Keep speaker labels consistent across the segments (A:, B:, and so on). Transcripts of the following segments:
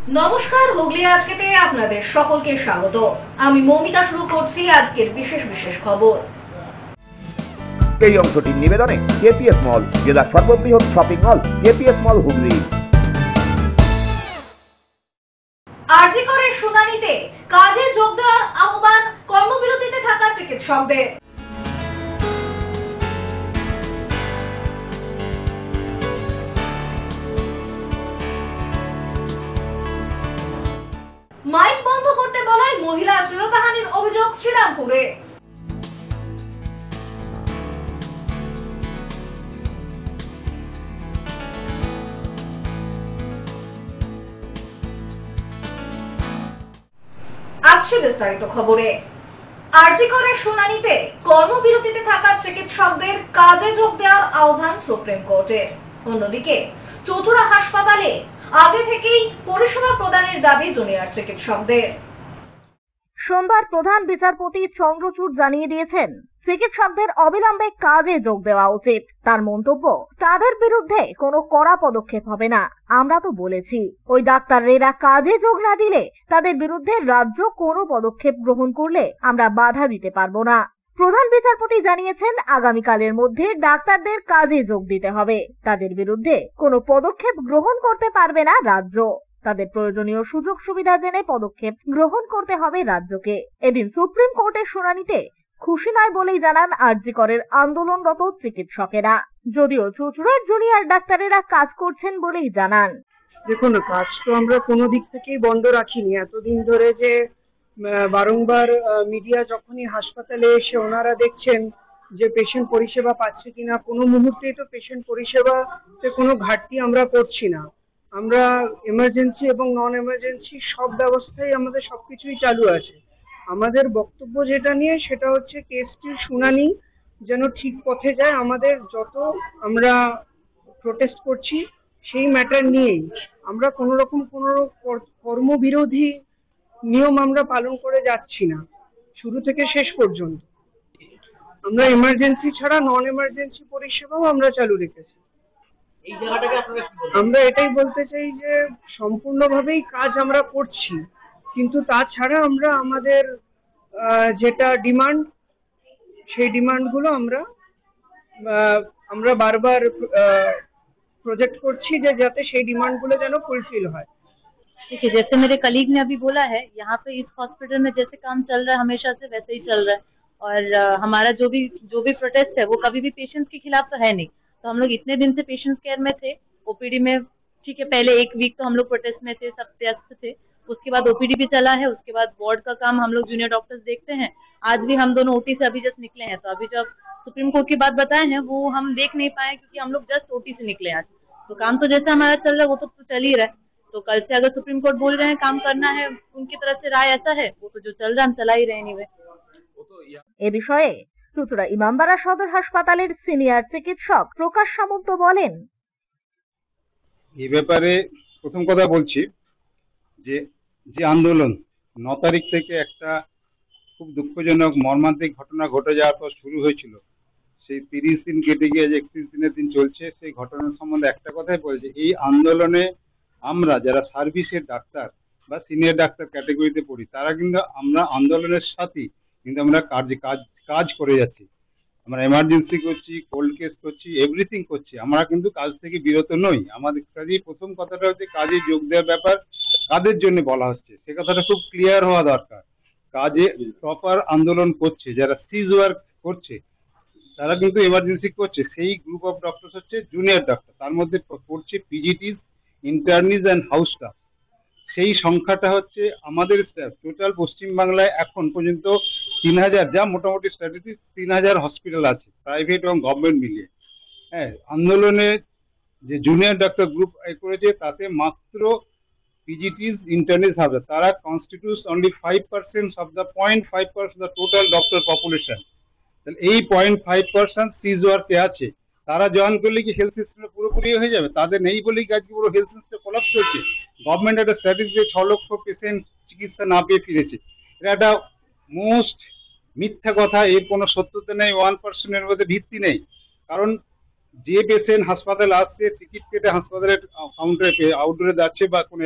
A: নমস্কার, হুগলি আজকেতে আপনাদের সকলকে স্বাগত। আমি মৌমিতা শুরু করছি আজকের বিশেষ বিশেষ খবর।
B: এই অংশটির নিবেদনে কেপিএস মল, জেলার সর্ববৃহৎ শপিং মল কেপিএস মল হুগলি।
A: আরজি করের শুনানিতে কাজে যোগ দেওয়ার আহ্বান কর্মবিরতিতে থাকা চিকিৎসকদের। মাইক বন্ধ করতে বলায় মহিলা শ্লীলতাহানির অভিযোগ শ্রীরামপুরে। আসছে বিস্তারিত খবরে। আরজি করের শুনানিতে কর্মবিরতিতে থাকা চিকিৎসকদের কাজে যোগ দেওয়ার আহ্বান সুপ্রিম কোর্টের। অন্যদিকে চতুরা হাসপাতালে আগে থেকেই পরিষেবা প্রদানের দাবি জুনিয়র চিকিৎসকদের।
C: সোমবার প্রধান বিচারপতি চন্দ্রচূড় জানিয়ে দিয়েছেন, চিকিৎসকদের অবিলম্বে কাজে যোগ দেওয়া উচিত। তার মন্তব্য, তাদের বিরুদ্ধে কোনো কড়া পদক্ষেপ হবে না। আমরা তো বলেছি, ওই ডাক্তাররা কাজে যোগ না দিলে তাদের বিরুদ্ধে রাজ্য কোনো পদক্ষেপ গ্রহণ করলে আমরা বাধা দিতে পারবো না। প্রধান বিচারপতি জানিয়েছেন, আগামীকালের মধ্যে ডাক্তারদের কাজে যোগ দিতে হবে। তাদের বিরুদ্ধে কোনো পদক্ষেপ গ্রহণ করতে পারবে না রাজ্য। তাদের প্রয়োজনীয় সুযোগ সুবিধা জেনে পদক্ষেপ গ্রহণ করতে হবে রাজ্যকে। এদিন সুপ্রিম কোর্টের শুনানিতে খুশি নয় বলেই জানান আরজি করের আন্দোলনরত চিকিৎসকেরা। যদিও চুঁচুড়ার জুনিয়র ডাক্তারেরা কাজ করছেন বলেই জানান।
D: দেখুন, কাজ তো আমরা কোনো দিক থেকেই বন্ধ রাখিনি। এতদিন ধরে যে বারংবার মিডিয়া যখনই হাসপাতালে এসে ওনারা দেখছেন যে পেশেন্ট পরিষেবা পাচ্ছে কিনা, কোনো মুহূর্তেই তো পেশেন্ট পরিষেবাতে কোনো ঘাটতি আমরা করছি না। আমরা এমার্জেন্সি এবং নন এমার্জেন্সি সব ব্যবস্থাই আমাদের সবকিছুই চালু আছে। আমাদের বক্তব্য যেটা নিয়ে সেটা হচ্ছে কেসটির শুনানি যেন ঠিক পথে যায়। আমাদের যত আমরা প্রোটেস্ট করছি সেই ম্যাটার নিয়েই। আমরা কোনো রকম কর্মবিরোধী নিয়ম আমরা পালন করে যাচ্ছি না শুরু থেকে শেষ পর্যন্ত। আমরা এমার্জেন্সি ছাড়া নন এমার্জেন্সি পরিষেবাও আমরা চালু রেখেছি। আমরা এটাই বলতে চাই যে সম্পূর্ণভাবেই কাজ আমরা করছি, কিন্তু তাছাড়া আমরা আমাদের যেটা ডিমান্ড সেই ডিমান্ডগুলো আমরা বারবার प्रोजेक्ट করছি যে যাতে সেই ডিমান্ডগুলো যেন ফুলফিল হয়।
E: देखिए, जैसे मेरे कलीग ने अभी बोला है, यहाँ पे इस हॉस्पिटल में जैसे काम चल रहा है हमेशा से वैसे ही चल रहा है। और हमारा जो भी प्रोटेस्ट है वो कभी भी पेशेंट्स के खिलाफ तो है नहीं। तो हम लोग इतने दिन से पेशेंट्स केयर में थे, ओपीडी में, ठीक है, पहले एक वीक तो हम लोग प्रोटेस्ट में थे, सब व्यस्त थे। उसके बाद ओपीडी भी चला है, उसके बाद वार्ड का काम हम लोग जूनियर डॉक्टर्स देखते हैं। आज भी हम दोनों ओटी से अभी जस्ट निकले हैं। तो अभी जब सुप्रीम कोर्ट की बात बताए हैं वो हम देख नहीं पाए क्योंकि हम लोग जस्ट ओटी से निकले आज। तो काम तो जैसे हमारा चल रहा है वो तो चल ही रहा है। तो कल से अगर सुप्रीम कोर्ट बोल रहे हैं काम करना है, उनकी तरफ से राय ऐसा है, वो तो जो चल रहा है हम चला ही रहे नहीं।
C: এ বিষয়ে চুঁচুড়া ইমামবাড়া সদর হাসপাতালের সিনিয়র চিকিৎসক প্রকাশ সামন্ত বলেন,
F: এই ব্যাপারে প্রথম কথা বলছি যে যে আন্দোলন 9 তারিখ থেকে একটা খুব দুঃখজনক মর্মান্তিক ঘটনা ঘটে যাওয়ার পর শুরু হয়েছিল, সেই 30 দিন কেটে গিয়ে যে 31 দিনের দিন চলছে, সেই ঘটনার সম্বন্ধে একটা কথাই বলছে, এই আন্দোলনে আমরা যারা সার্ভিসের ডাক্তার বা সিনিয়র ডাক্তার ক্যাটাগরিতে পড়ি তারা কিন্তু আমরা আন্দোলনের সাথে কিন্তু আমরা কাজ করে যাচ্ছি। আমরা এমার্জেন্সি করছি, কোল্ড কেস করছি, এভরিথিং করছি, আমরা কিন্তু কাজ থেকে বিরত নই। আমাদের কাজে প্রথম কথাটা হচ্ছে কাজে যোগ দেওয়ার ব্যাপার কাদের জন্য বলা হচ্ছে সে কথাটা খুব ক্লিয়ার হওয়া দরকার। কাজে প্রপার আন্দোলন করছে যারা সিজ ওয়ার্ক করছে তারা কিন্তু এমার্জেন্সি করছে, সেই গ্রুপ অফ ডক্টরস হচ্ছে জুনিয়র ডক্টর, তার মধ্যে পড়ছে পিজিটিস, ইন্টার্নিস অ্যান্ড হাউস স্টাফ। সেই সংখ্যাটা হচ্ছে আমাদের স্টাফ টোটাল পশ্চিমবাংলায় এখন পর্যন্ত 3000, যা মোটামুটি স্ট্যাটিস্টিক 3000 হসপিটাল আছে প্রাইভেট এবং গভর্নমেন্ট মিলিয়ে। হ্যাঁ, আন্দোলনে যে জুনিয়র ডক্টর গ্রুপ করেছে তাতে মাত্র পিজিটিস, ইন্টার্নিস হবে, তারা constitutes only 5% of the 0.5% the total doctor population. তাহলে এই 0.5% সিজ ওয়ার্কে আছে, তারা জয়েন করলে কি হেলথ সিস্টেমে পুরোপুরি হয়ে যাবে? তাদের নেই বলেই আজকে পুরো হেলথ সিস্টেম কোলাপস হচ্ছে। গভর্নমেন্ট একটা স্ট্র্যাটেজি 6 লক্ষ পেশেন্ট চিকিৎসা না পেয়ে ফিরেছে, এটা একটা মোস্ট মিথ্যা কথা। এর কোনো সত্যতা নেই, 1% এর মধ্যে ভিত্তি নেই। কারণ যে পেশেন্ট হাসপাতালে আসছে টিকিট কেটে হাসপাতালের কাউন্টারে আউটডোরে যাচ্ছে বা কোনো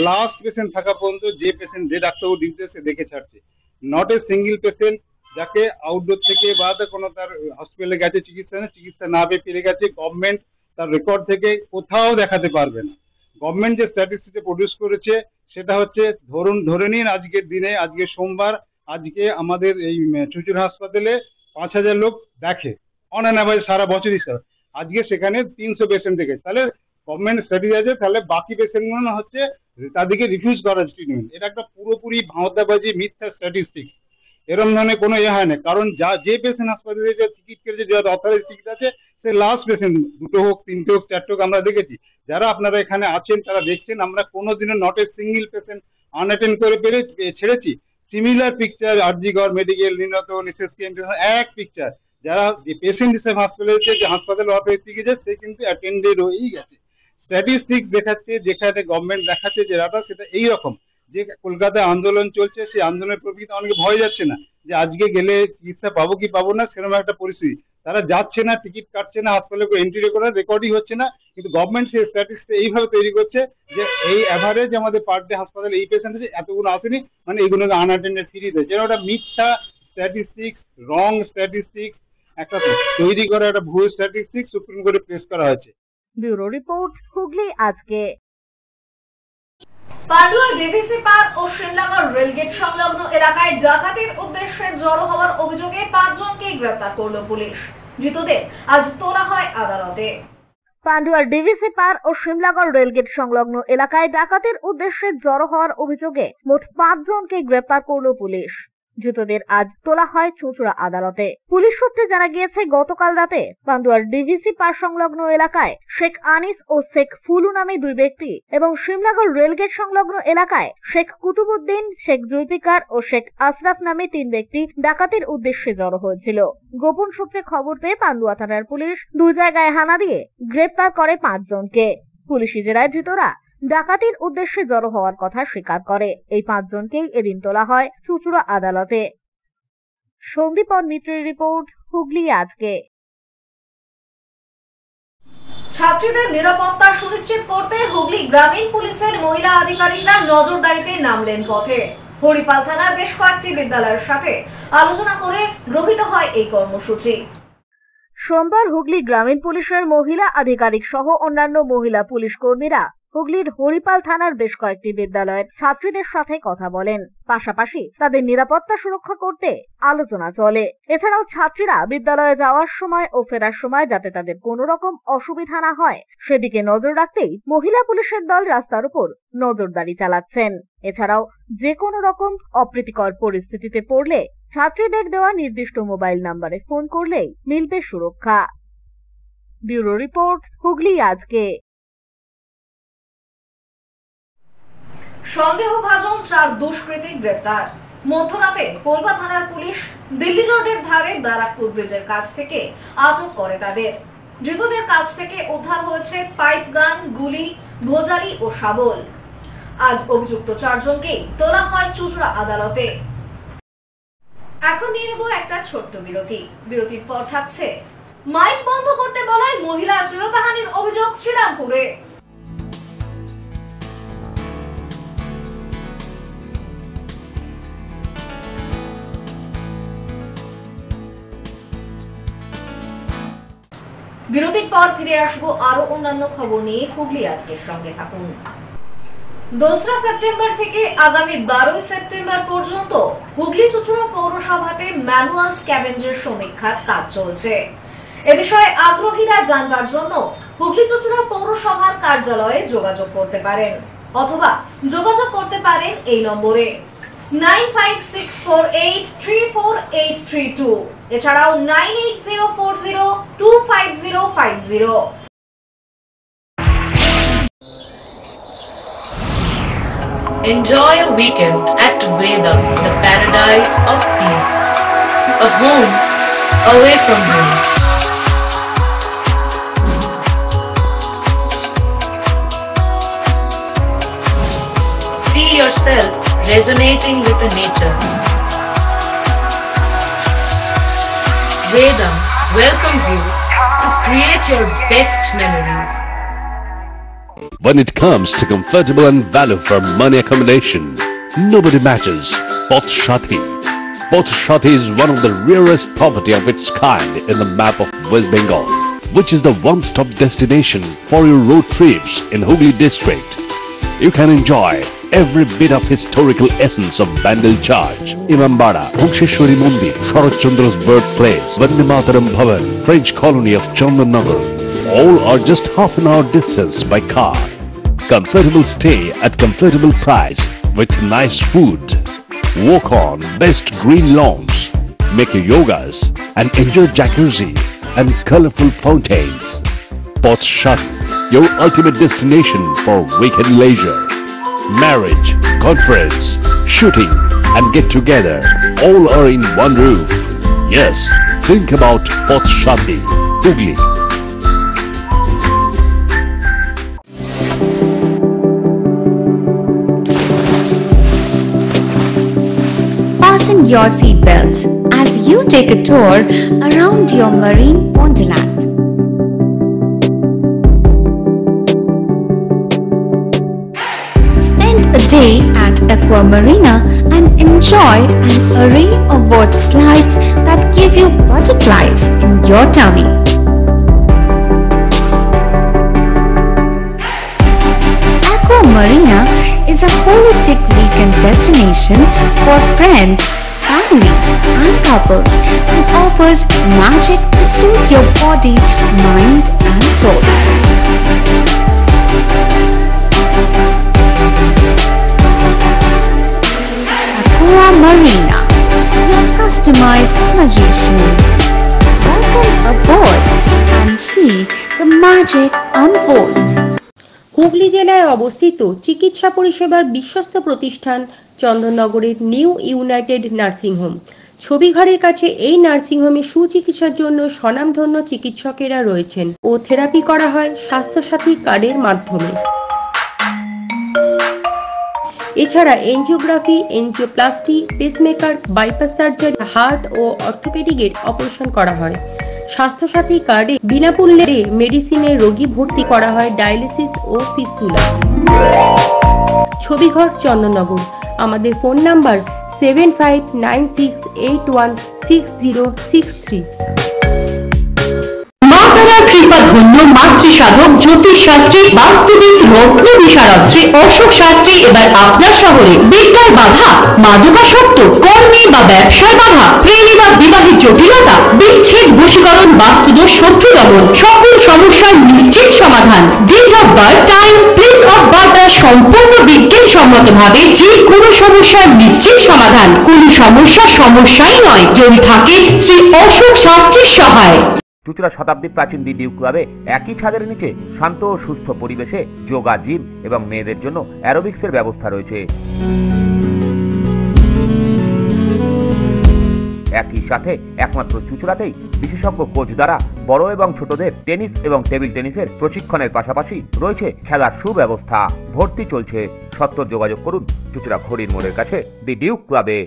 F: লাস্ট পেশেন্ট থাকা পর্যন্ত যে পেশেন্ট যে ডাক্তারবাবু ডিউটিতে সে দেখে ছাড়ছে, নট এ সিঙ্গেল পেশেন্ট যাকে আউটডোর থেকে বা কোনো তার হসপিটালে গেছে চিকিৎসা না পেয়ে ফিরে গেছে, গভর্নমেন্ট তার রেকর্ড থেকে কোথাও দেখাতে পারবে না। গভর্নমেন্ট যে স্ট্যাটিস্টিক্স প্রডিউস করেছে সেটা হচ্ছে ধরে নিন আজকের দিনে, আজকে সোমবার, আজকে আমাদের এই চুঁচুড়া হাসপাতালে 5,000 লোক দেখে অন অ্যান অ্যাভারেজ সারা বছর হিসাবে, আজকে সেখানে 300 পেশেন্ট দেখে। তাহলে গভর্নমেন্ট স্ট্র্যাটেজি আছে, তাহলে বাকি পেশেন্টগুলো হচ্ছে তাদেরকে রিফিউজ করা ট্রিটমেন্ট। এটা একটা পুরোপুরি ভাঁওতাবাজি, মিথ্যা স্ট্যাটিস্টিক্স। এরকম ধরনের কোনো হয় না, কারণ যে পেশেন্ট হাসপাতালে যে টিকিট কেটেছে, যে অথরাইজ টিকিট আছে, সে লাস্ট পেশেন্ট, 2টো হোক 3টে হোক 4টে হোক আমরা দেখেছি। যারা আপনারা এখানে আছেন তারা দেখছেন, আমরা কোনোদিনও নট এ সিঙ্গেল পেশেন্ট আনঅ্যাটেন্ড করে ছেড়েছি। সিমিলার পিকচার আরজিকর মেডিকেল, নিহত এক পিকচার, যারা যে পেশেন্ট হিসেবে হাসপাতালে যে হাসপাতালে অথরাইজ চিকিৎসা সে কিন্তু অ্যাটেন্ডেড হয়েই গেছে। স্ট্যাটিস্টিক্স দেখাচ্ছে, যেখানে গভর্নমেন্ট দেখাচ্ছে যে ডাটা, সেটা এইরকম যে কলকাতায় আন্দোলন চলছে, সেই আন্দোলনের প্রকৃতি অনেকে ভয় যাচ্ছে না যে আজকে গেলে চিকিৎসা পাবো কি পাবো না, সেরকম একটা পরিস্থিতি। তারা যাচ্ছে না, টিকিট কাটছে না, হাসপাতালে এন্ট্রি করার রেকর্ডই হচ্ছে না, কিন্তু গভর্নমেন্ট সেই স্ট্যাটিস্টিক্স এইভাবে তৈরি করছে যে এই অ্যাভারেজ আমাদের পার ডে হাসপাতালে এই পেশেন্ট আছে, এতগুলো আসেনি, মানে এইগুলোকে আনঅ্যাটেন্ডেড ফিরিয়ে দেয়। যেন ওটা মিথ্যা স্ট্যাটিস্টিক্স, রং স্ট্যাটিস্টিক্স, একটা তৈরি করা একটা ভুয়ো স্ট্যাটিস্টিক্স সুপ্রিম কোর্টে পেশ করা হয়েছে।
C: ব্যুরো রিপোর্ট, হুগলি আজকে।
A: পান্ডুয়া ডিভিসি পার্ক ও শিমলাগড় রেলগেট সংলগ্ন এলাকায় ডাকাতির উদ্দেশ্যে জড়ো হওয়ার অভিযোগে 5 জনকে গ্রেপ্তার করল পুলিশ। ধৃতদের আজ তোলা হয় আদালতে।
C: পান্ডুয়ার ডিভিসি পার ও শিমলাগড় রেলগেট সংলগ্ন এলাকায় ডাকাতির উদ্দেশ্যে জড়ো হওয়ার অভিযোগে মোট 5 জনকে গ্রেপ্তার করল পুলিশ। ধৃতদের আজ তোলা হয় চুঁচুড়া আদালতে। পুলিশ সূত্রে জানা গিয়েছে, গতকাল রাতে পান্ডুয়ার ডিভিসি পার সংলগ্ন এলাকায় শেখ আনিস ও শেখ ফুলু নামে 2 ব্যক্তি এবং শিমলাগড় রেলগেট সংলগ্ন এলাকায় শেখ কুতুবুদ্দিন, শেখ জুলফিকার ও শেখ আশরাফ নামে 3 ব্যক্তি ডাকাতির উদ্দেশ্যে জড়ো হয়েছিল। গোপন সূত্রে খবর পেয়ে পান্ডুয়া থানার পুলিশ 2 জায়গায় হানা দিয়ে গ্রেপ্তার করে 5 জনকে। পুলিশি জেরায় ধৃতরা ডাকাতির উদ্দেশ্যে জড়ো হওয়ার কথা স্বীকার করে। এই 5 জনকেই এদিন তোলা হয় চুঁচুড়া আদালতে। সন্দীপন মিত্রের রিপোর্ট, হুগলি আজকে।
A: ছাত্রীদের নিরাপত্তা সুনিশ্চিত করতে হুগলি গ্রামীণ পুলিশের মহিলা আধিকারিকরা নজরদারিতে নামলেন পথে। হরিপাল থানার বেশ কয়েকটি বিদ্যালয়ের সাথে আলোচনা করে গৃহীত হয় এই কর্মসূচি।
C: সোমবার হুগলি গ্রামীণ পুলিশের মহিলা আধিকারিক সহ অন্যান্য মহিলা পুলিশ কর্মীরা হুগলির হরিপাল থানার বেশ কয়েকটি বিদ্যালয়ের ছাত্রীদের সাথে কথা বলেন। পাশাপাশি তাদের নিরাপত্তা সুরক্ষা করতে আলোচনা চলে। এছাড়াও ছাত্রীরা বিদ্যালয়ে যাওয়ার সময় ও ফেরার সময় যাতে তাদের কোনো রকম অসুবিধা না হয় সেদিকে নজর রাখতেই মহিলা পুলিশের দল রাস্তার উপর নজরদারি চালাচ্ছেন। এছাড়াও যে কোনো রকম অপ্রীতিকর পরিস্থিতিতে পড়লে ছাত্রীদের দেওয়া নির্দিষ্ট মোবাইল নম্বরে ফোন করলেই মিলবে সুরক্ষা। ব্যুরো রিপোর্ট, হুগলি আজকে।
A: সন্দেহভাজন 4 দুষ্কৃতী গ্রেপ্তার। মধ্যরাতে কলবা থানার পুলিশ দিল্লি রোডের ধারে ব্যারাকপুর ব্রিজের কাছ থেকে আটক করে তাদের। ধৃতদের কাছ থেকে উদ্ধার হয়েছে পাইপ গান, গুলি, ভোজালি ও শাবল। আজ অভিযুক্ত 4 জনকেই তোলা হয় চুঁচুড়া আদালতে। এখন নিয়ে নেব একটা ছোট্ট বিরতি। বিরতির পর থাকছে মাইক বন্ধ করতে বলায় মহিলা শ্লীলতাহানির অভিযোগ শ্রীরামপুরে। বিরতির পর ফিরে আসবো আরো অন্যান্য খবর নিয়ে। হুগলি আজকের সঙ্গে থাকুন। 2রা সেপ্টেম্বর থেকে আগামী 12ই সেপ্টেম্বর পর্যন্ত হুগলি চুঁচুড়া পৌরসভাতে ম্যানুয়াল স্ক্যাভেঞ্জার সমীক্ষার কাজ চলছে। এ বিষয়ে আগ্রহীরা জানবার জন্য হুগলি চুঁচুড়া পৌরসভার কার্যালয়ে যোগাযোগ করতে পারেন অথবা যোগাযোগ করতে পারেন এই নম্বরে 9564834832, এছাড়াও 9804025050।
G: Enjoy a weekend at Vedam, the paradise of peace, a home away from home. See yourself resonating with the nature. Vedam welcomes you to create your best memories.
H: When it comes to comfortable and value for money accommodation, nobody matches Pothshati. Pothshati is one of the rarest property of its kind in the map of West Bengal, which is the one-stop destination for your road trips in Hooghly district. You can enjoy every bit of historical essence of Bandel Church, Imambara, Bhunsheshwari Mandir, Sharat Chandra's birthplace, Vande Mataram Bhavan, French colony of Chandannagar. All are just half an hour distance by car. Comfortable stay at comfortable price with nice food. Walk on best green lawns, make your yogas and enjoy jacuzzi and colorful fountains. Pothshati, your ultimate destination for weekend leisure. Marriage, conference, shooting and get together all are in one roof. Yes, think about Pothshati, Hooghly.
I: Fasten your seatbelts as you take a tour around your marine wonderland. Spend a day at Aqua Marina and enjoy an array of water slides that give you butterflies in your tummy. Aqua Marina is a holistic weekend destination for friends, family and couples and offers magic to soothe your body, mind and soul. Aqua Marina, your customized magician. Welcome aboard and see the magic unfold.
J: Hooghly জেলায় অবস্থিত চিকিৎসা পরিষেবার বিশ্বস্ত প্রতিষ্ঠান চন্দননগরের new United nursing home. ছবিঘরের কাছে এই nursing হোমে সুচিকিৎসার জন্য স্বনামধন্য চিকিৎসকেরা রয়েছেন ও থেরাপি করা হয় স্বাস্থ্যসাথী কার্ডের মাধ্যমে। এছাড়া angiography, angioplasty, pacemaker, bypass surgery, heart ও অর্থোপেডিকের অপারেশন করা হয়। স্বাস্থ্যসাথী কার্ডে বিনামূল্যে মেডিসিনে রোগী ভর্তি করা হয় ডায়ালিসিস ও ফিস্তুলা। ছবিঘর চন্দননগর। আমাদের ফোন নাম্বার 7596816063।
K: কৃপাধন্য মাতৃসাধক জ্যোতিষ শাস্ত্রী, বাস্তুবিদ, রত্ন বিশারদ শ্রী অশোক শাস্ত্রী এবার আপনার শহরে। বিদ্যায় বাধা, মাদকাসক্ত, কর্মে বা ব্যবসায় বাধা, প্রেমে বা বিবাহের জটিলতা, বিচ্ছেদ, বশীকরণ, বাস্তুদোষ, শত্রু দমন, সকল সমস্যার নিশ্চিত সমাধান। Date of birth, time, place of birth সম্পূর্ণ বিজ্ঞানসম্মত ভাবে যে কোনো সমস্যার নিশ্চিত সমাধান। কোনো সমস্যাই নয় যদি থাকে শ্রী অশোক শাস্ত্রীর সহায়।
B: চুঁচুড়া শতাব্দী প্রাচীন দি ডিউক ক্লাবে একই ছাদের নিচে শান্ত ও সুস্থ পরিবেশে যোগা, জিম এবং মেয়েদের জন্য অ্যারোবিক্সের ব্যবস্থা রয়েছে। একই সাথে একমাত্র চুঁচুড়াতেই বিশেষজ্ঞ কোচ দ্বারা বড় এবং ছোটদের টেনিস এবং টেবিল টেনিসের প্রশিক্ষণের পাশাপাশি রয়েছে খেলার সুব্যবস্থা। ভর্তি চলছে, সত্বর যোগাযোগ করুন চুঁচুড়া ঘড়ির মোড়ের কাছে দি ডিউক ক্লাবে।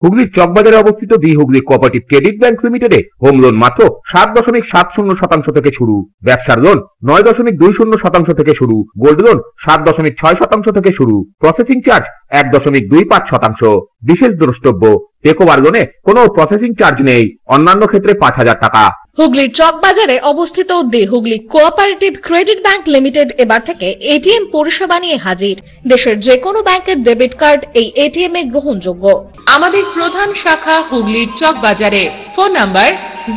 B: হুগলির চকবাজারে অবস্থিত the Hooghly cooperative credit bank লিমিটেডে হোম লোন মাত্র 7.70% থেকে শুরু, ব্যবসার লোন 9.20% থেকে শুরু, গোল্ড লোন 7.6% থেকে শুরু, প্রসেসিং চার্জ 1.25%। বিশেষ দ্রষ্টব্য, টেকওভার লোনে কোনো প্রসেসিং চার্জ নেই, অন্যান্য ক্ষেত্রে 5,000 টাকা।
L: হুগলির চকবাজারে অবস্থিত the Hooghly cooperative credit bank limited এবার থেকে এটিএম পরিষেবা নিয়ে হাজির। দেশের যে কোনো ব্যাংকের ডেবিট কার্ড এই এটিএম এ গ্রহণযোগ্য।
G: আমাদের প্রধান শাখা হুগলির চকবাজারে। ফোন নাম্বার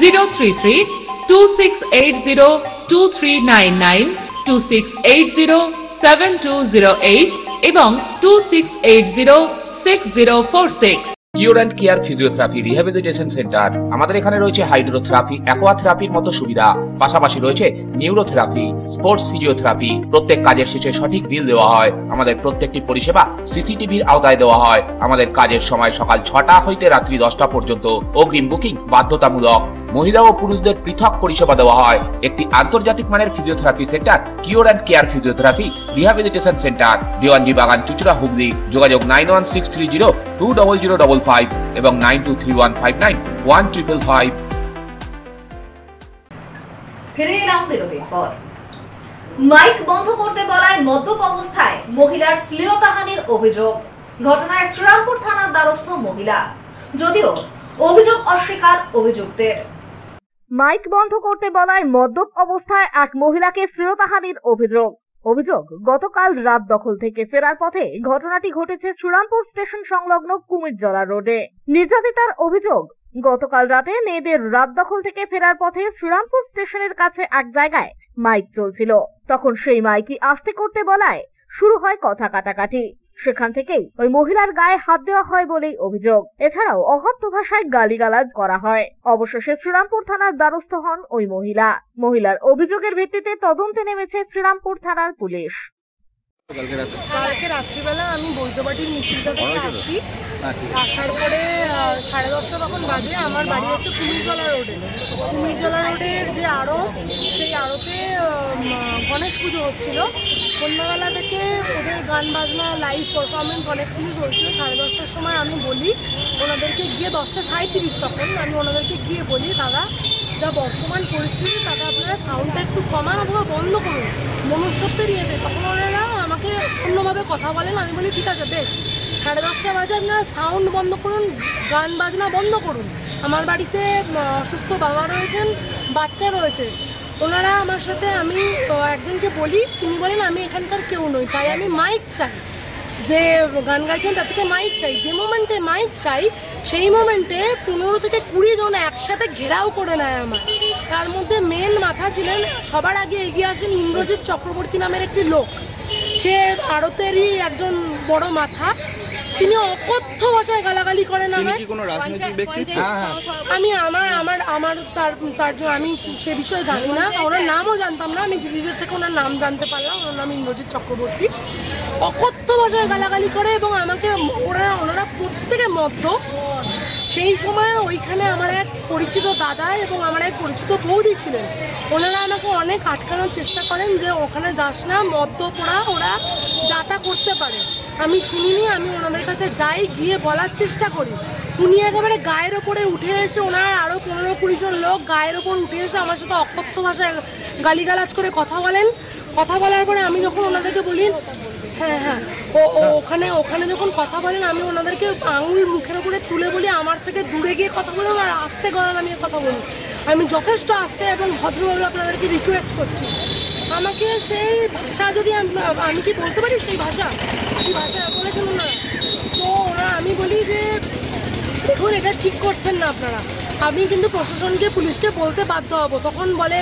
G: 033-2680-2399, 2680-7208 এবং 2680-6046।
M: Cure and care physiotherapy rehabilitation centre. আমাদের এখানে রয়েছে হাইড্রোথেরাপি, অ্যাকোয়াথেরাপির মতো সুবিধা, পাশাপাশি রয়েছে নিউরোথেরাপি, স্পোর্টস ফিজিওথেরাপি। প্রত্যেক কাজের শেষে সঠিক বিল দেওয়া হয়। আমাদের প্রত্যেকটি পরিষেবা সিসিটিভির আওতায় দেওয়া হয়। আমাদের কাজের সময় সকাল 6টা হইতে রাত্রি 10টা পর্যন্ত। অগ্রিম বুকিং বাধ্যতামূলক। মহিলা ও পুরুষদের পৃথক পরিষেবা দেওয়া হয়। একটি আন্তর্জাতিক মানের physiotherapy centre cure and care physiotherapy rehabilitation centre, Dewanji বাগান, চুঁচুড়া, হুগলি। যোগাযোগ 9163020055 এবং 9231591555।
A: ফিরে এলাম বিরতির পর। মাইক বন্ধ করতে বলায় মদ্যপ অবস্থায় মহিলার শ্লীলতাহানির অভিযোগ। ঘটনায় শ্রীরামপুর থানার দ্বারস্থ মহিলা, যদিও অভিযোগ অস্বীকার অভিযুক্তের।
C: মাইক বন্ধ করতে বলায় মদ্যপ অবস্থায় এক মহিলাকে শ্লীলতাহানির অভিযোগ গতকাল রাত দখল থেকে ফেরার পথে ঘটনাটি ঘটেছে শ্রীরামপুর স্টেশন সংলগ্ন কুমিরজলা রোডে। নির্যাতিতার অভিযোগ, গতকাল রাতে মেয়েদের রাত দখল থেকে ফেরার পথে শ্রীরামপুর স্টেশনের কাছে এক জায়গায় মাইক চলছিল। তখন সেই মাইকই আস্তে করতে বলায় শুরু হয় কথা কাটাকাটি। সেখান থেকেই ওই মহিলার গায়ে হাত দেওয়া হয় বলেই অভিযোগ। এছাড়াও অকথ্য ভাষায় গালিগালাজ করা হয়। অবশেষে শ্রীরামপুর থানার দ্বারস্থ হন ওই মহিলার অভিযোগের ভিত্তিতে তদন্তে নেমেছে শ্রীরামপুর থানার পুলিশ।
N: কালকে রাত্রিবেলা আমি বৈদ্যবাটির মিছিলটা থেকে আসি, আসার পরে 10:30 তখন বাজে। আমার বাড়ি হচ্ছে কুমিরজলা রোডের যে আড়ত, সেই আড়তে গণেশ পুজো হচ্ছিল। সন্ধ্যাবেলা থেকে ওদের গান বাজনা লাইভ পারফরমেন্স অনেক কিছু চলছিল। 10:30টার সময় আমি বলি ওনাদেরকে গিয়ে, 10:37 তখন আমি ওনাদেরকে গিয়ে বলি, দাদা যা বর্তমান পরিস্থিতি তাতে আপনারা সাউন্ডটা একটু কমান অথবা বন্ধ করুন, মনুষ্যত্বের ইয়েতে। তখন ওনারা আমাকে অন্যভাবে কথা বলেন। আমি বলি ঠিক আছে, বেশ 10:30 বাজে আপনারা সাউন্ড বন্ধ করুন, গান বাজনা বন্ধ করুন। আমার বাড়িতে অসুস্থ বাবা রয়েছেন, বাচ্চা রয়েছে। ওনারা আমার সাথে, আমি একজনকে বলি, তিনি বলেন আমি এখানকার কেউ নই, তাই আমি মাইক চাই। যে গান গাইছেন তার থেকে মাইক চাই। যে মোমেন্টে মাইক চাই সেই মোমেন্টে 15 থেকে 20 জন একসাথে ঘেরাও করে নেয় আমার। তার মধ্যে মেন মাথা ছিলেন, সবার আগে এগিয়ে আসেন ইন্দ্রজিৎ চক্রবর্তী নামের একটি লোক। সে আড়তেরই একজন বড় মাথা। তিনি অকথ্য ভাষায় গালাগালি করেন আমার। আমি আমি সে বিষয়ে জানি না, ওনার নামও জানতাম না। আমি দিদিদের থেকে ওনার নাম জানতে পারলাম, ওনার নাম ইন্দ্রজিৎ চক্রবর্তী। অকথ্য ভাষায় গালাগালি করে এবং আমাকে ওনারা প্রত্যেকে মদ্য। সেই সময় ওইখানে আমার এক পরিচিত দাদা এবং আমার এক পরিচিত বৌদি ছিলেন। ওনারা আমাকে অনেক আটকানোর চেষ্টা করেন যে ওখানে যাস না, মদ্য পোড়া, ওরা যাতা করতে পারে। আমি শুনিনি, আমি ওনাদের কাছে যাই, গিয়ে বলার চেষ্টা করি। উনি একেবারে গায়ের ওপরে উঠে এসে, ওনার আরো 15-20 জন লোক গায়ের ওপর উঠে এসে আমার সাথে অকথ্য ভাষায় গালিগালাজ করে কথা বলেন। কথা বলার পরে আমি যখন ওনাদেরকে বলি, হ্যাঁ ওখানে যখন কথা বলেন, আমি ওনাদেরকে আঙুল মুখের উপরে তুলে বলি আমার থেকে দূরে গিয়ে কথা বলুন আর আস্তে গলা নামিয়ে কথা বলুন। আমি যথেষ্ট আস্তে এবং ভদ্রভাবে আপনাদেরকে রিকোয়েস্ট করছি। আমাকে সেই ভাষা যদি আমি কি বলতে পারি, সেই ভাষা বলেছেন ওনারা। তো আমি বলি যে দেখুন এটা ঠিক করছেন না আপনারা, আমি কিন্তু প্রশাসনকে, পুলিশকে বলতে বাধ্য হব। তখন বলে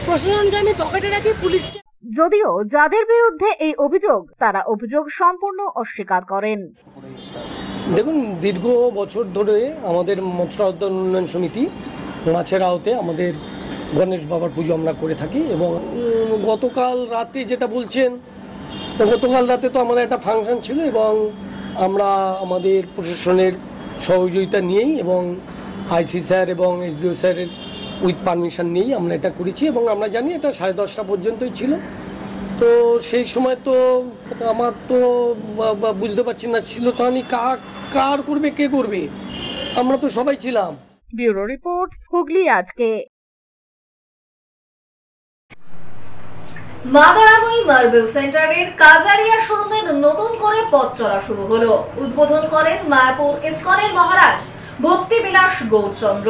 N: প্রশাসনকে আমি পকেটে রাখি, পুলিশকে।
C: যদিও যাদের বিরুদ্ধে এই অভিযোগ, তারা অভিযোগ সম্পূর্ণ অস্বীকার করেন।
O: দেখুন, দীর্ঘ বছর ধরে আমাদের মৎস্য উন্নয়ন সমিতি মাছের আওতে আমাদের গণেশ বাবার পুজো আমরা করে থাকি। এবং গতকাল রাতে যেটা বলছেন, গতকাল রাতে তো আমাদের একটা ফাংশন ছিল এবং আমরা আমাদের প্রশাসনের সহযোগিতা নিয়েই এবং আইসি স্যার এবং এসডিও স্যারের উইথ পারমিশন নিয়েই আমরা এটা করেছি। এবং আমরা জানি এটা 10:30 পর্যন্তই ছিল। তো সেই সময় তো আমার তো বুঝতে পারছি না ছিল তো আমি কার করবে, কে করবে, আমরা তো সবাই ছিলাম।
C: ব্যুরো রিপোর্ট, হুগলি আজকে।
A: মাদারামই মার্বেল সেন্টারের কাজারিয়া শোরুমের নতুন করে পথ চলা শুরু হলো। উদ্বোধন করেন মায়াপুর ইসকনের মহারাজ ভক্তি বিলাস গৌরচন্দ্র।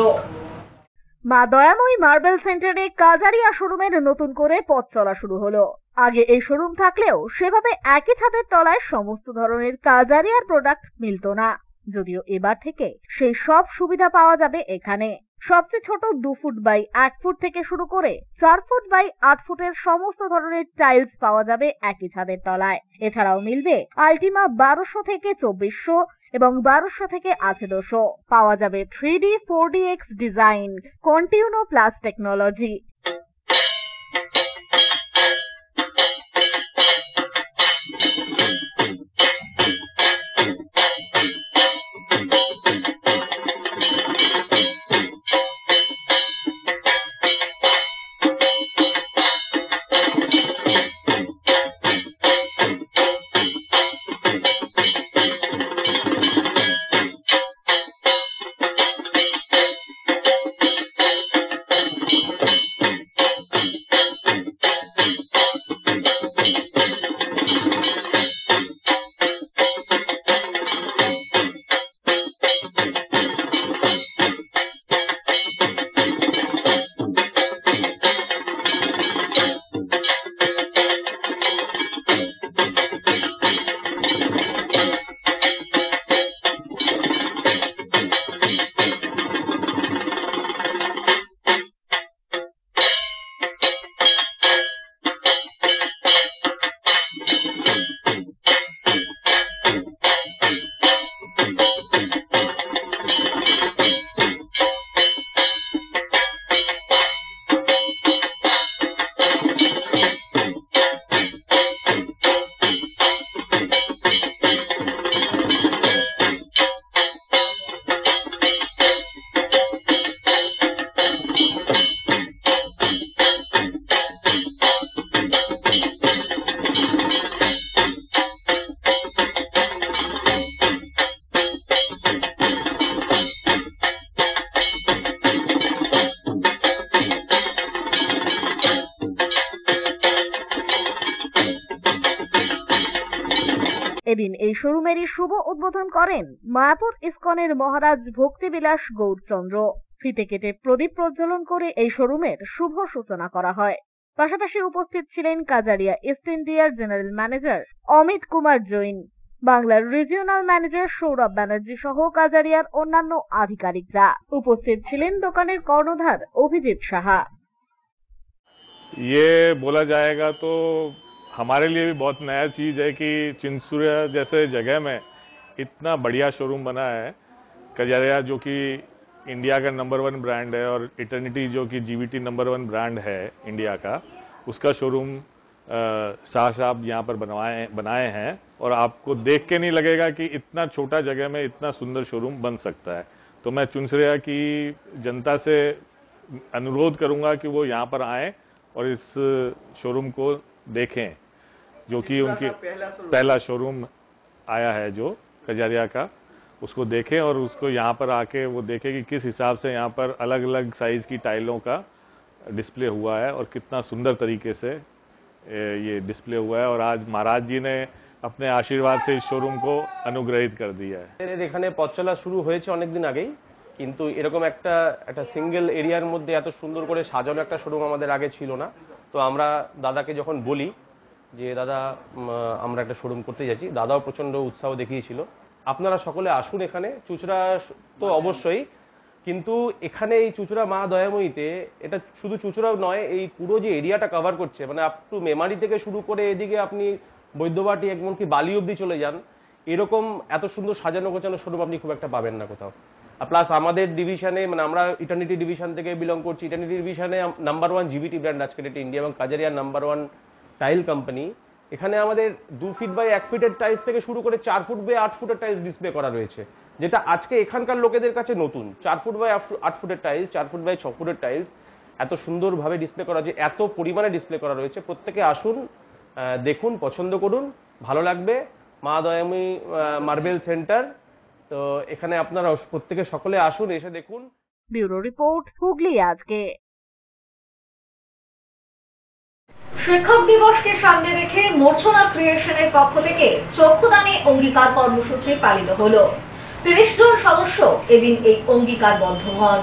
C: মা দয়াময়ী মার্বেল সেন্টারে কাজারিয়া শোরুমের নতুন করে পথ চলা শুরু হলো। আগে এই শোরুম থাকলেও সেভাবে একই ছাদের তলায় সমস্ত ধরনের কাজারিয়ার প্রোডাক্ট মিলত না। যদিও এবার থেকে সেই সব সুবিধা পাওয়া যাবে এখানে। সবচেয়ে ছোট 2 ফুট বাই 1 ফুট থেকে শুরু করে 4 ফুট বাই 8 ফুটের সমস্ত ধরনের টাইলস পাওয়া যাবে একই ছাদের তলায়। এছাড়াও মিলবে আল্টিমা 1200 থেকে 2400 এবং 1200 থেকে 1800। পাওয়া যাবে 3D 4DX design, কন্টিউনো plus technology. এদিন এই শোরুমেরই শুভ উদ্বোধন করেন মায়াপুর ইসকনের মহারাজ ভক্তিবিলাস গৌরচন্দ্র। ফিতে কেটে প্রদীপ প্রজ্বলন করে এই শোরুমের শুভ সূচনা করা হয়। পাশাপাশি উপস্থিত ছিলেন কাজারিয়া ইস্ট ইন্ডিয়ার জেনারেল ম্যানেজার অমিত কুমার জৈন, বাংলার রিজিওনাল ম্যানেজার সৌরভ ব্যানার্জি সহ কাজারিয়ার অন্যান্য আধিকারিকরা। উপস্থিত ছিলেন দোকানের কর্ণধার অভিজিৎ সাহা।
P: ये बोला जाएगा तो हमारे लिए भी बहुत नया चीज़ है कि चिंसुरिया जैसे जगह में इतना बढ़िया शोरूम बना है। कजारिया जो कि इंडिया का नंबर 1 ब्रांड है और इटर्निटी जो कि जीवीटी नंबर 1 ब्रांड है इंडिया का, उसका शोरूम शाह साहब यहाँ पर बनाए हैं और आपको देख के नहीं लगेगा कि इतना छोटा जगह में इतना सुंदर शोरूम बन सकता है। तो मैं चिंसुरिया की जनता से अनुरोध करूँगा कि वो यहाँ पर आएँ और इस शोरूम को देखें, जो कि उनकी पहला शोरूम आया है जो कजारिया का, उसको देखें और उसको यहाँ पर आके वो देखें कि किस हिसाब से यहाँ पर अलग अलग साइज़ की टाइलों का डिस्प्ले हुआ है और कितना सुंदर तरीके से ये डिस्प्ले हुआ है। और आज महाराज जी ने अपने आशीर्वाद से इस शोरूम को अनुग्रहित कर दिया है।
Q: এখানে পথ চলা শুরু হয়েছে অনেকদিন আগেই, কিন্তু এরকম একটা সিঙ্গেল এরিয়ার মধ্যে এত সুন্দর করে সাজানো একটা শোরুম আমাদের আগে ছিল না। তো আমরা দাদাকে যখন বলি যে দাদা আমরা একটা শোরুম করতে যাচ্ছি, দাদাও প্রচণ্ড উৎসাহ দেখিয়েছিল। আপনারা সকলে আসুন এখানে। চুঁচুড়া তো অবশ্যই, কিন্তু এখানে এই চুঁচুড়া মা দয়াময়ীতে এটা শুধু চুঁচুড়াও নয়, এই পুরো যে এরিয়াটা কভার করছে, মানে আপ টু মেমারি থেকে শুরু করে এদিকে আপনি বৈদ্যবাটি এমনকি বালি অবধি চলে যান, এরকম এত সুন্দর সাজানো গোছানো শোরুম আপনি খুব একটা পাবেন না কোথাও। প্লাস আমাদের ডিভিশনে, মানে আমরা ইটার্নিটি ডিভিশন থেকে বিলং করছি, ইটার্নিটি ডিভিশনে নাম্বার 1 জিবিটি ব্র্যান্ড আজকের এটা ইন্ডিয়া এবং কাজারিয়ার নাম্বার 1 টাইল কোম্পানি। এখানে আমাদের 2 ফিট বাই 1 ফিটের টাইলস থেকে শুরু করে 4 ফুট বাই 8 ফুটের টাইলস ডিসপ্লে করা রয়েছে, যেটা আজকে এখানকার লোকেদের কাছে নতুন। 4 ফুট বাই 8 ফুটের টাইলস, 4 ফুট বাই 6 ফুটের টাইলস এত সুন্দরভাবে ডিসপ্লে করা, যে এত পরিমাণে ডিসপ্লে করা রয়েছে। প্রত্যেকে আসুন, দেখুন, পছন্দ করুন, ভালো লাগবে। মা দয়াময়ী মার্বেল সেন্টার, তো এখানে আপনারা প্রত্যেকে সকলে আসুন, এসে দেখুন।
C: ব্যুরো রিপোর্ট, হুগলি আজকে।
A: শিক্ষক দিবসকে সামনে রেখে মূর্ছনা ক্রিয়েশনের পক্ষ থেকে চক্ষুদানে অঙ্গীকার কর্মসূচি পালিত হলো। 30 জন সদস্য এদিন এই অঙ্গীকারবদ্ধ হন।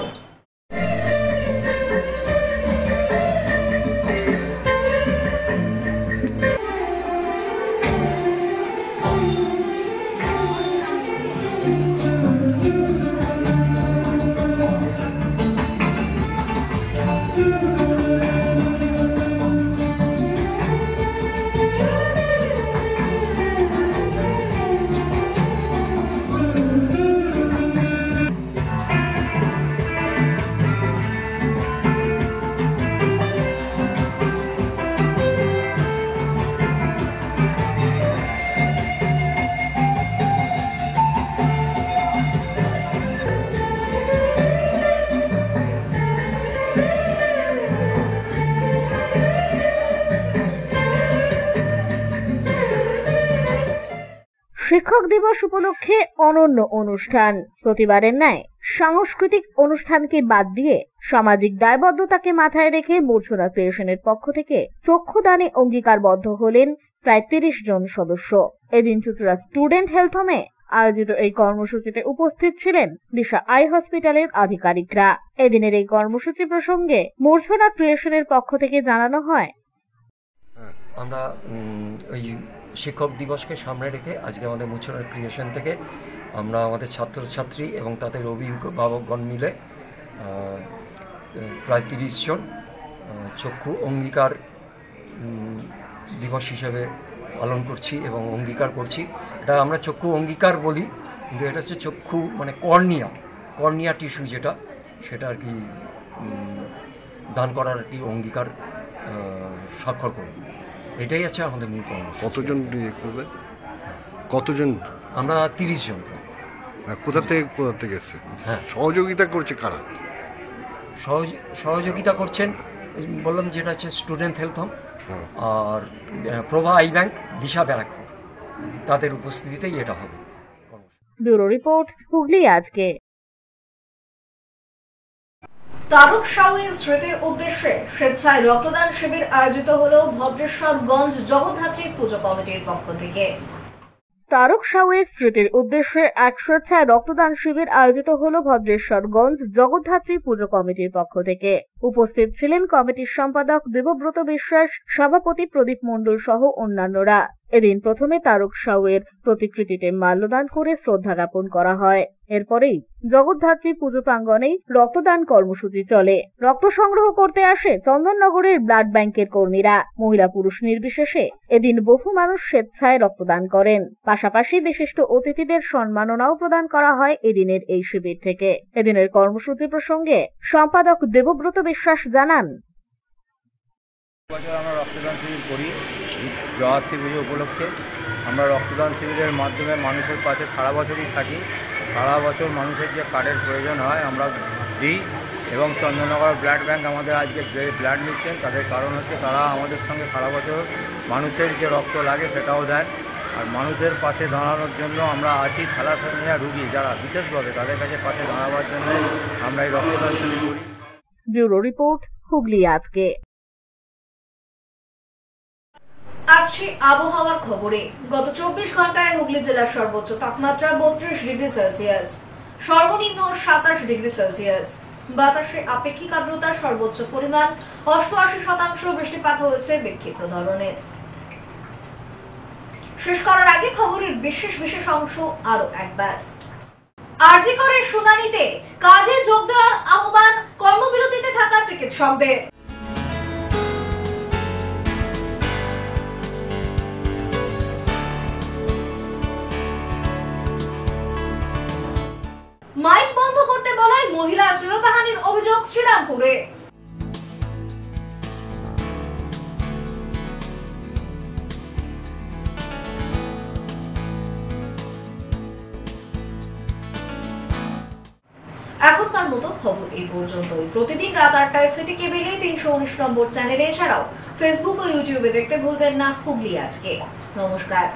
C: শিক্ষক দিবস উপলক্ষে অনন্য অনুষ্ঠান। প্রতিবারের ন্যায় সাংস্কৃতিক অনুষ্ঠানকে বাদ দিয়ে সামাজিক দায়বদ্ধতাকে মাথায় রেখে মূর্ছনা ক্রিয়েশনের পক্ষ থেকে চক্ষুদানে অঙ্গীকারবদ্ধ হলেন প্রায় 30 জন সদস্য। এদিন চুঁচুড়া স্টুডেন্ট হেলথ হোমে আয়োজিত এই কর্মসূচিতে উপস্থিত ছিলেন দিশা আই হসপিটালের আধিকারিকরা। এদিনের এই কর্মসূচি প্রসঙ্গে মূর্ছনা ক্রিয়েশনের পক্ষ থেকে জানানো হয়,
R: আমরা ওই শিক্ষক দিবসকে সামনে রেখে আজকে আমাদের মূর্ছনা ক্রিয়েশন থেকে আমরা আমাদের ছাত্রছাত্রী এবং তাদের অভিভাবকগণ মিলে প্রায় 30 জন চক্ষু অঙ্গীকার দিবস হিসেবে পালন করছি এবং অঙ্গীকার করছি। এটা আমরা চক্ষু অঙ্গীকার বলি, কিন্তু এটা হচ্ছে চক্ষু মানে কর্নিয়া টিস্যু যেটা, সেটা আর কি দান করার আর কি অঙ্গীকার স্বাক্ষর করব। এটাই আছে আমাদের মূল কর্মসূচি।
S: কতজন করবে? কতজন?
R: আমরা 30 জন।
S: কোথা থেকে এসছে?
R: হ্যাঁ,
S: সহযোগিতা করছে কারা?
R: সহযোগিতা করছেন বললাম যেটা হচ্ছে স্টুডেন্ট হেলথ হোম আর প্রভা আই ব্যাংক, দিশা ব্যারাকপুর, তাদের উপস্থিতিতেই এটা হবে।
C: ব্যুরো রিপোর্ট, হুগলি আজকে।
A: তারক সাউয়ের স্মৃতির উদ্দেশ্যে স্বেচ্ছায় রক্তদান শিবির আয়োজিত হল ভদ্রেশ্বরগঞ্জ জগদ্ধাত্রী পুজো কমিটির পক্ষ থেকে।
C: তারক সাউয়ের স্মৃতির উদ্দেশ্যে এক স্বেচ্ছায় রক্তদান শিবির আয়োজিত হল ভদ্রেশ্বরগঞ্জ জগদ্ধাত্রী পুজো কমিটির পক্ষ থেকে। উপস্থিত ছিলেন কমিটির সম্পাদক দেবব্রত বিশ্বাস, সভাপতি প্রদীপ মণ্ডল সহ অন্যান্যরা। এদিন প্রথমে তারক সাউয়ের প্রতিকৃতিতে মাল্যদান করে শ্রদ্ধা জ্ঞাপন করা হয়। এরপরেই জগদ্ধাত্রী পুজো প্রাঙ্গণেই রক্তদান কর্মসূচি চলে। রক্ত সংগ্রহ করতে আসে চন্দননগরের ব্লাড ব্যাংকের কর্মীরা। মহিলা পুরুষ নির্বিশেষে এদিন বহু মানুষ স্বেচ্ছায় রক্তদান করেন। পাশাপাশি বিশিষ্ট অতিথিদের সম্মাননাও প্রদান করা হয় এদিনের এই শিবির থেকে। এদিনের কর্মসূচি প্রসঙ্গে সম্পাদক দেবব্রত বিশ্বাস জানান,
T: বছর আমরা রক্তদান শিবির করি জগদ্ধাত্রী পুজো উপলক্ষে। আমরা রক্তদান শিবিরের মাধ্যমে মানুষের পাশে সারা বছরই থাকি। সারা বছর মানুষের যে কার্ডের প্রয়োজন হয় আমরা দিই এবং চন্দননগর ব্লাড ব্যাংক আমাদের আজকে যে ব্লাড নিচ্ছেন তাদের কারণ হচ্ছে তারা আমাদের সঙ্গে সারা বছর মানুষের যে রক্ত লাগে সেটাও দেন। আর মানুষের পাশে দাঁড়ানোর জন্য আমরা আছি। থ্যালাসেমিয়া রোগী যারা বিশেষভাবে তাদের কাছে পাশে দাঁড়াবার জন্য আমরা এই রক্তদান শিবির করি।
C: ব্যুরো রিপোর্ট, হুগলি আজকে।
A: আসছে আবহাওয়ার খবরে। গত 24 ঘন্টায় হুগলি জেলার সর্বোচ্চ তাপমাত্রা 32 ডিগ্রি সেলসিয়াস, সর্বনিম্ন 27 ডিগ্রি সেলসিয়াস। বাতাসে আপেক্ষিক আর্দ্রতার সর্বোচ্চ পরিমাণ 88%। বৃষ্টিপাত হয়েছে বিক্ষিপ্ত ধরনের। শেষ করার আগে খবরের বিশেষ অংশ আরো একবার। আরজি করের শুনানিতে কাজে যোগ দেওয়ার আহ্বান কর্মবিরতিতে থাকা চিকিৎসকদের। মাইক বন্ধ করতে বলায় মহিলা শ্লীলতাহানির অভিযোগ শ্রীরামপুরে। এখনকার মতো খবর এই পর্যন্তই। প্রতিদিন রাত 8টায় সিটি কেবিলে 319 নম্বর চ্যানেলে, এছাড়াও ফেসবুক ও ইউটিউবে দেখতে ভুলবেন না হুগলি আজকে। নমস্কার।